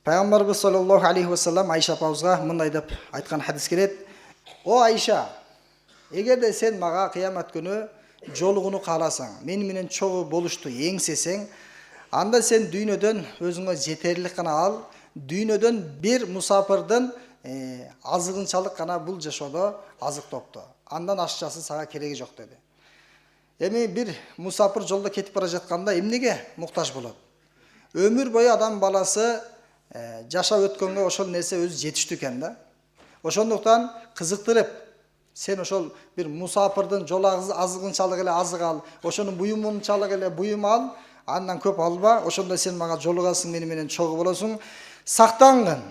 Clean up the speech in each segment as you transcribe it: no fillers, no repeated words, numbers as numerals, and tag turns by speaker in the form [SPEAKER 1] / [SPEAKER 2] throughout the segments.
[SPEAKER 1] Пайғамбарыбыз саллаллаху алейхи вассалам Айша апамызға мындай деп айтқан хадис келеді. О Айша, егерде сен маға қиямат күні жолығуну қаласаң, менен чогуу болушту еңсесең, анда сен дүйнөдөн өзүңө жетерлик гана ал, дүйнөдөн бир мусапырдын азыгынчалык гана бул жашоодо азык топту. Андан ашчасы сага кереги жок деди. Эми бир мусапыр жолдо кетип бара жатканда эмнеге муктаж болот? Өмүр бою адам баласы жашап өткөнгө ошол нерсе өзү жетиштүү экен да. Ошондуктан кызыктырып, сен ошол бир мусапырдын жол азыгынчалык эле азык ал, ошонун буюмунчалык эле буюм ал, андан көп алба, ошондо сен мага жолугасың, менен чогуу болосуң. Сактангын.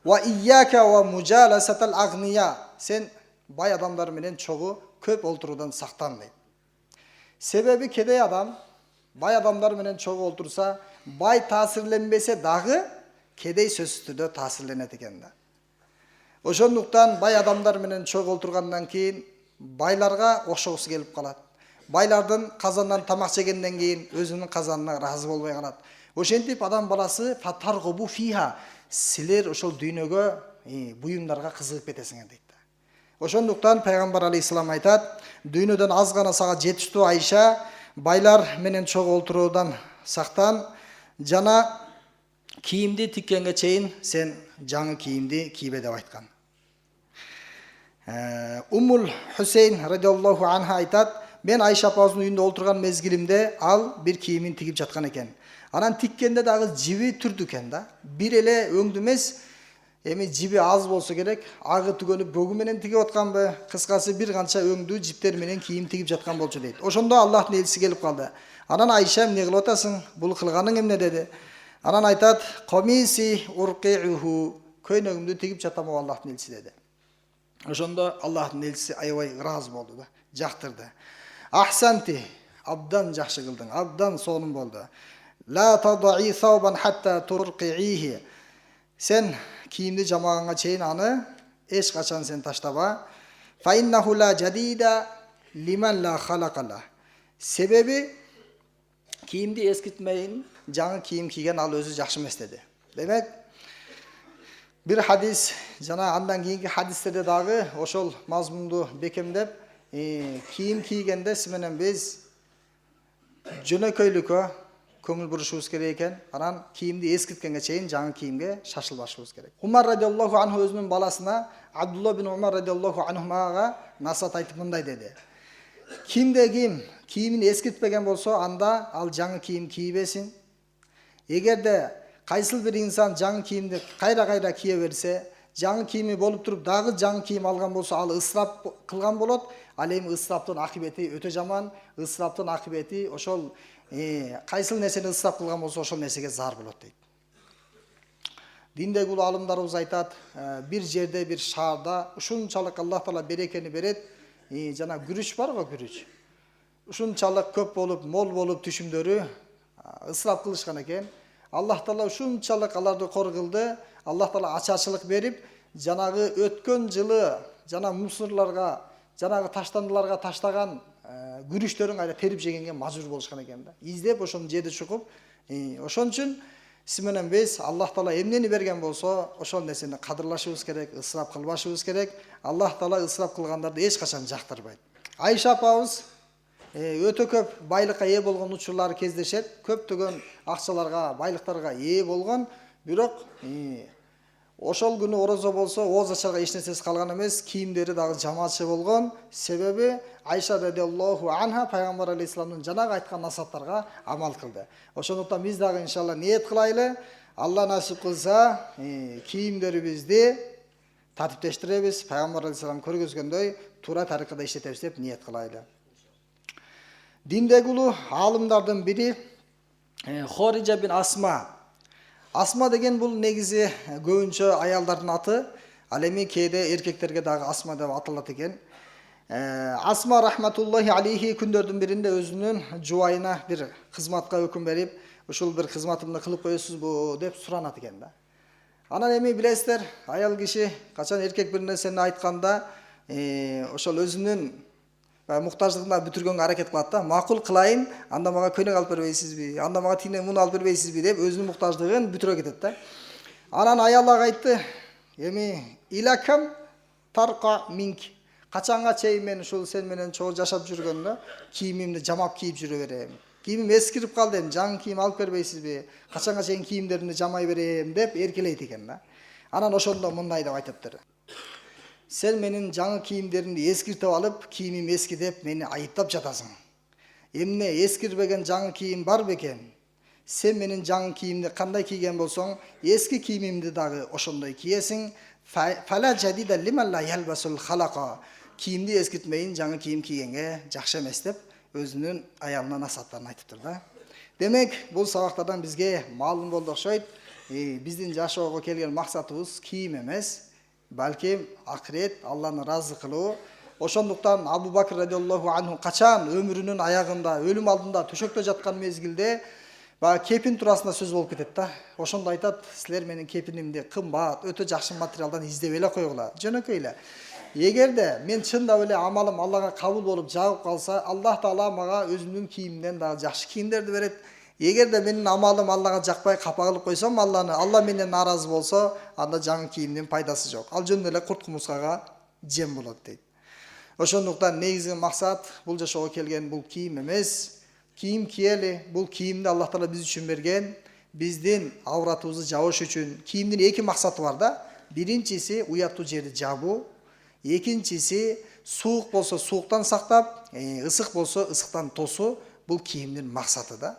[SPEAKER 1] Ва ияка ва мужаласатал агния. Сен бай адамдар менен чогуу көп олтуруудан сактан дейт. Себеби кедей адам бай адамдар менен чогуу олтурса, бай таасирленбесе дагы кедей сөзсүз түрдө таасирленет экен да. Ошондуктан бай адамдар менен чогуу олтургандан кийин байларга окшогусу келип калат. Байлардын казандан тамак жегенден кийин өзүнүн казанына ыраазы болбой калат. Ошентип адам баласы фатаргубу фиха, силер ошол дүйнөгө буюмдарга кызыгып кетесиңер дейт. Ошондуктан пайгамбар алейхиссалам айтат, дүйнөдөн аз гана сага жетиштүү Айша, байлар менен чогуу олтуруудан сактан, жана кийимди тиккенге чейин сен жаңы кийимди кийбе деп айткан. Уммул Хусейн радиаллаху анха айтат, мен Айша апабыздын үйүндө олтурган мезгилимде ал бир кийимин тигип жаткан экен. Анан тиккенде дагы жиби түрдү экен да. Бир эле өңдү эмес, эми жиби аз болсо керек, агы түгөнүп бөгү менен тигип атканбы, кыскасы бир канча өңдүү жиптер менен кийим тигип жаткан болчу дейт. Ошондо Аллахтын элчиси келип калды. Анан Айша эмне кылып атасың? Бул кылганың эмне деди. Анан айтат, "Комиси урқиуху", көйнөгүмдү тигип жатам Аллахтын элчиси деди. Ошондо Аллахтын элчиси аябай ыраазы болду да, жактырды. "Ахсанти", абдан жакшы кылдың, абдан сонун болду. "Ла тадаи саубан хатта турқиихи", сен кийимди жамаганга чейин аны эч качан сен таштаба. "Фа иннаху ла жадида лиман ла халакала", себеби кийимди эскиртмейин жаңы кийим кийген ал өзү жакшы эмес деди. Демек, бир хадис жана андан кийинки хадистерде дагы ошол мазмунду бекемдеп, кийим кийгенде сиз менен биз жөнөкөйлүккө көңүл бурушубуз керек экен. Анан кийимди эскирткенге чейин жаңы кийимге шашылбашыбыз керек. Умар радиаллаху анху өзүнүн баласына, Абдулла бин Умар радиаллаху анхумага насаат айтып мындай деди. Кимде ким кийимин эскиртпеген болсо, анда ал жаңы кийим кийбесин. Эгерде кайсыл бир инсан жаңы кийимди кайра кие берсе, жаңы кийими болуп туруп дагы жаңы кийим алган болсо, ал ысырап кылган болот. Ал эми ысыраптын акыбети өтө жаман. Ысыраптын акыбети ошол кайсыл нерсени ысырап кылган болсо, ошол нерсеге зар болот дейт. Диндеги улуу алымдарыбыз айтат, бир жерде, бир шаарда ушунчалык Аллах Таала берекени берет, жана күрүч бар го, күрүч. Ушунчалык көп болуп, мол болуп түшүмдөрү ысырап кылышкан экен. Аллах Таала ушунчалык аларды кор кылды. Аллах Таала ачарчылык берип, жанагы өткөн жылы жана мусорларга, жанагы таштандыларга таштаган күрүчтөрүн кайра терип жегенге мажбур болушкан экен да. Издеп ошол жерди чукуп, ошон үчүн сиз менен биз Аллах Таала эмнени берген болсо, ошол нерсени кадырлашыбыз керек, ысырап кылбашыбыз керек. Аллах Таала ысырап кылгандарды эч качан жактырбайт. Айша апабыз өтө көп байлыкка ээ болгон учурлары кездешет. Көптөгөн акчаларга, байлыктарга ээ болгон, бирок ошол күнү орозо болсо, ооз ачарга эч нерсеси калган эмес, кийимдери дагы жамаатчы болгон. Себеби Айша радиаллаху анха пайгамбар алейхиссаламдын жанагы айткан насааттарга амал кылды. Ошондуктан биз дагы иншалла ниет кылайлы. Алла насип кылса, кийимдерибизди тартиптештиребиз, пайгамбар алейхиссалам көргөзгөндөй туура тарикада иштетебиз деп ниет кылайлы. Диндеги улуу алымдардын бири Хориджа бин Асма. Асма деген бул негизи көбүнчө аялдардын аты, ал эми кээде эркектерге дагы Асма деп аталат экен. Асма рахматуллахи алейхи күндөрдүн биринде өзүнүн жубайына бир кызматка өкүм берип, ушул бир кызматымды кылып коесузбу деп суранат экен да. Анан эми билесиздер, аял киши качан эркек бир нерсени айтканда, ошол өзүнүн муктаждыгына бүтүргөнгө аракет кылат да. Макул кылайын, анда мага көйнөк алып бербейсизби, анда мага тигинен муну алып бербейсизби деп өзүнүн муктаждыгын бүтүрө кетет да. Анан аял ага айтты, эми илакам тарка минк. Качанга чейин мен ушул сен менен чогуу жашап жүргөндө кийимимди жамап кийип жүрө берем. Кийимим эскирип калды, эми жаңы кийим алып бербейсизби? Качанга чейин кийимдеримди жамай берем деп эркелейт экен да. Анан ошондо мындай деп айтыптыр. Сен менин жаңы кийимдеримди эскиртип алып, кийимим эски деп мени айыптап жатасың. Эмне эскирбеген жаңы кийим бар бекен? Сен менин жаңы кийимди кандай кийген болсоң, эски кийимимди дагы ошондой кийесиң. Фала жадида лималла ялбасул халака. Кийимди эскиртмейин жаңы кийим кийгенге жакшы эмес деп өзүнүн аялына насааттарын айтыптыр да. Демек, бул сабактардан бизге маалым болду окшойт. Биздин жашоого келген максатыбыз кийим эмес, балким акырет, Алланы разы кылуу. Ошондуктан Абу Бакр радиаллаху анху качан өмүрүнүн аягында, өлүм алдында төшөктө жаткан мезгилде кепин туурасында сөз болуп кетет да. Ошондо айтат, силер менин кепинимди кымбат, өтө жакшы материалдан издеп эле койгула. Жөнөкөй эле. Эгерде мен чындап эле амалым Аллага кабыл болуп жагып калса, Аллах Таала мага өзүнүн кийиминден дагы жакшы кийимдерди берет. Эгерде менин амалым Аллага жакпай капа кылып койсом, Алла менен наразы болсо, анда жаңы кийимдин пайдасы жок. Ал жөн эле курт кумурскага жем болот дейт. Ошондуктан негизги максат бул жашоого келген бул кийим эмес. Кийим кийели, бул кийимди Аллах Таала биз үчүн берген, биздин авратыбызды жабыш үчүн. Кийимдин эки максаты бар да. Биринчиси уяттуу жерди жабуу, экинчиси суук болсо сууктан сактап, ысык болсо ысыктан тосуу. Бул кийимдин максаты да.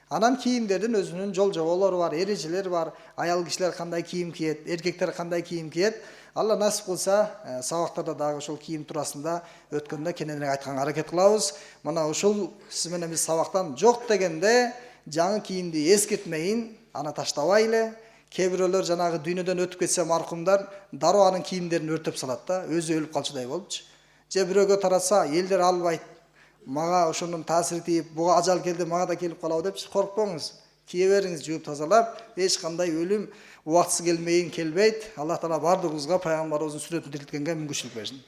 [SPEAKER 1] Анан кийимдердин өзүнүн жол жоболору бар, эрежелери бар. Аял кишилер кандай кийим кийет, эркектер кандай кийим кийет. Алла насип кылса, сабактарда дагы ошол кийим туурасында өткөндө кененирээк айтканга аракет кылабыз. Мына ушул сиз менен биз сабактан жок дегенде жаңы кийимди эскертмейин, аны таштабайлы. Кээ бирөөлөр жанагы дүйнөдөн өтүп кетсе маркумдар, дароо анын кийимдерин өртөп салат да, өзү өлүп калчудай болупчу. Же бирөөгө таратса, элдер албайт. Мага ошонун таасири тийип, буга ажал келди, мага да келип калабы деп коркпоңуз. Кие бериңиз, жууп тазалап, эч кандай өлүм убактысы келбейт. Аллах Таала бардыгыбызга пайгамбарыбыздын сүннөтүн тирилткенге мүмкүнчүлүк берсин.